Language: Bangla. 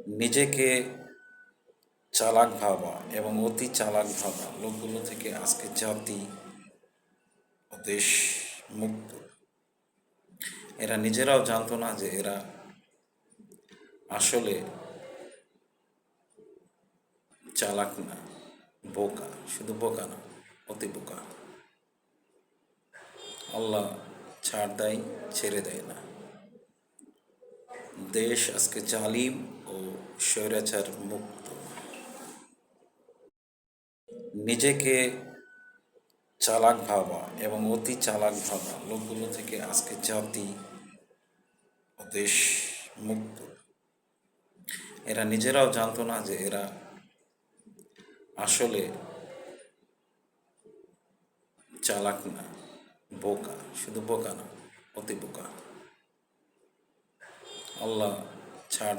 নিজেকে চালাক ভাবা এবং অতি চালাক ভাবা লোকগুলো থেকে আজকে জাতি ও দেশ মুক্ত। এরা নিজেরাও জানতো না যে এরা আসলে চালাক না, বোকা। শুধু বোকা না, অতি বোকা। আল্লাহ ছাড় দেয়, ছেড়ে দেয় না। দেশ আজকে জালিম ও স্বৈরাচার মুক্ত। নিজেকে চালাক ভাবা এবং অতি চালাক ভাবা লোকগুলো থেকে আজকে জাতি ও দেশ মুক্ত। এরা নিজেরাও জানতো না যে এরা আসলে চালাক না, বোকা। শুধু বোকা না, অতি বোকা। আল্লাহ ছাড়